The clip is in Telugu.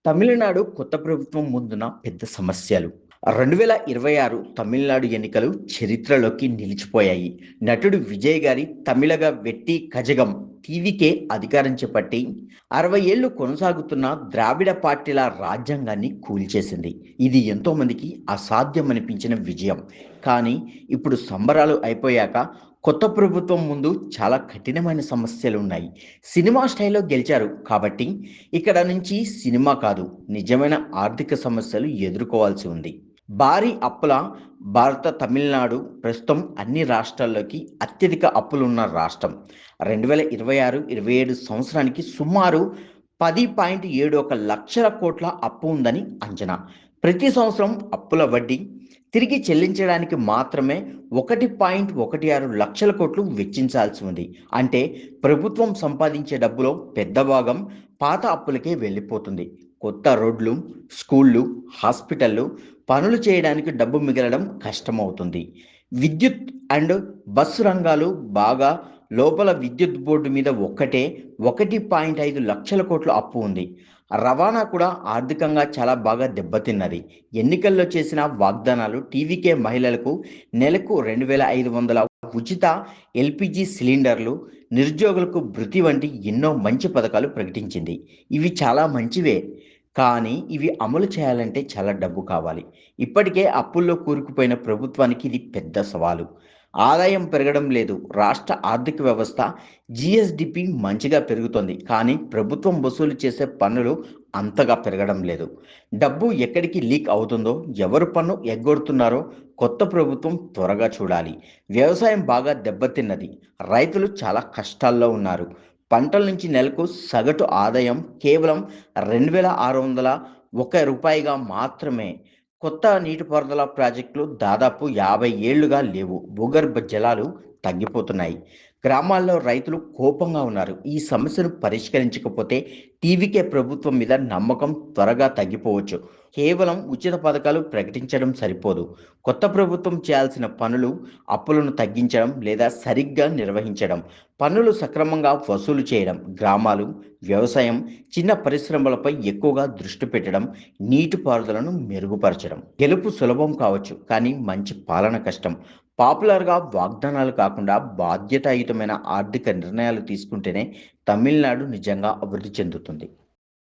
తమిళనాడు కొత్త ప్రభుత్వం ముందున పెద్ద సమస్యలు. 2026 తమిళనాడు ఎన్నికలు చరిత్రలోకి నిలిచిపోయాయి. నటుడు విజయ్ గారి తమిళగ వెట్టి కజగం టీవీకే అధికారం చేపట్టి 60 ఏళ్లు కొనసాగుతున్న ద్రావిడ పార్టీల రాజ్యాంగాన్ని కూల్చేసింది. ఇది ఎంతోమందికి అసాధ్యమనిపించిన విజయం. కానీ ఇప్పుడు సంబరాలు అయిపోయాక కొత్త ప్రభుత్వం ముందు చాలా కఠినమైన సమస్యలున్నాయి. సినిమా స్టైల్‌లో గెలిచారు కాబట్టి ఇక్కడ నుంచి సినిమా కాదు, నిజమైన ఆర్థిక సమస్యలు ఎదుర్కోవాల్సి ఉంది. భారీ అప్పుల భారత తమిళనాడు ప్రస్తుతం అన్ని రాష్ట్రాల్లోకి అత్యధిక అప్పులున్న రాష్ట్రం. 2026-27 సంవత్సరానికి సుమారు 10.71 లక్షల కోట్ల అప్పు ఉందని అంచనా. ప్రతి సంవత్సరం అప్పుల వడ్డీ తిరిగి చెల్లించడానికి మాత్రమే 1.16 లక్షల కోట్లు వెచ్చించాల్సి ఉంది. అంటే ప్రభుత్వం సంపాదించే డబ్బులో పెద్ద భాగం పాత అప్పులకే వెళ్ళిపోతుంది. కొత్త రోడ్లు, స్కూళ్ళు, హాస్పిటళ్ళు పనులు చేయడానికి డబ్బు మిగలడం కష్టమవుతుంది. విద్యుత్ అండ్ బస్సు రంగాలు బాగా లోపల విద్యుత్ బోర్డు మీద ఒక్కటే 1.5 లక్షల కోట్ల అప్పు ఉంది. రవాణా కూడా ఆర్థికంగా చాలా బాగా దెబ్బతిన్నది. ఎన్నికల్లో చేసిన వాగ్దానాలు టీవీకే మహిళలకు నెలకు 2,500 ఉచిత ఎల్‌పీజీ సిలిండర్లు, నిరుద్యోగులకు భృతి వంటి ఎన్నో మంచి పథకాలు ప్రకటించింది. ఇవి చాలా మంచివే. కానీ ఇవి అమలు చేయాలంటే చాలా డబ్బు కావాలి. ఇప్పటికే అప్పుల్లో కూరుకుపోయిన ప్రభుత్వానికి ఇది పెద్ద సవాలు. ఆదాయం పెరగడం లేదు. రాష్ట్ర ఆర్థిక వ్యవస్థ జీఎస్‌డిపి మంచిగా పెరుగుతోంది. కానీ ప్రభుత్వం వసూలు చేసే పన్నులు అంతగా పెరగడం లేదు. డబ్బు ఎక్కడికి లీక్ అవుతుందో, ఎవరు పన్ను ఎగ్గొడుతున్నారో కొత్త ప్రభుత్వం త్వరగా చూడాలి. వ్యవసాయం బాగా దెబ్బతిన్నది. రైతులు చాలా కష్టాల్లో ఉన్నారు. పంటల నుంచి నెలకు సగటు ఆదాయం కేవలం రూ. 2,601 మాత్రమే. కొత్త నీటిపారుదల ప్రాజెక్టులు దాదాపు 50 ఏళ్లుగా లేవు. భూగర్భ జలాలు తగ్గిపోతున్నాయి. గ్రామాల్లో రైతులు కోపంగా ఉన్నారు. ఈ సమస్యను పరిష్కరించకపోతే టీవీకే ప్రభుత్వం మీద నమ్మకం త్వరగా తగ్గిపోవచ్చు. కేవలం ఉచిత పథకాలు ప్రకటించడం సరిపోదు. కొత్త ప్రభుత్వం చేయాల్సిన పనులు అప్పులను తగ్గించడం లేదా సరిగ్గా నిర్వహించడం, పన్నులు సక్రమంగా వసూలు చేయడం, గ్రామాలు, వ్యవసాయం, చిన్న పరిశ్రమలపై ఎక్కువగా దృష్టి పెట్టడం, నీటిపారుదలను మెరుగుపరచడం. గెలుపు సులభం కావచ్చు, కానీ మంచి పాలన కష్టం. పాపులర్‌గా వాగ్దానాలు కాకుండా బాధ్యతాయుతమైన ఆర్థిక నిర్ణయాలు తీసుకుంటేనే తమిళనాడు నిజంగా అభివృద్ధి చెందుతుంది.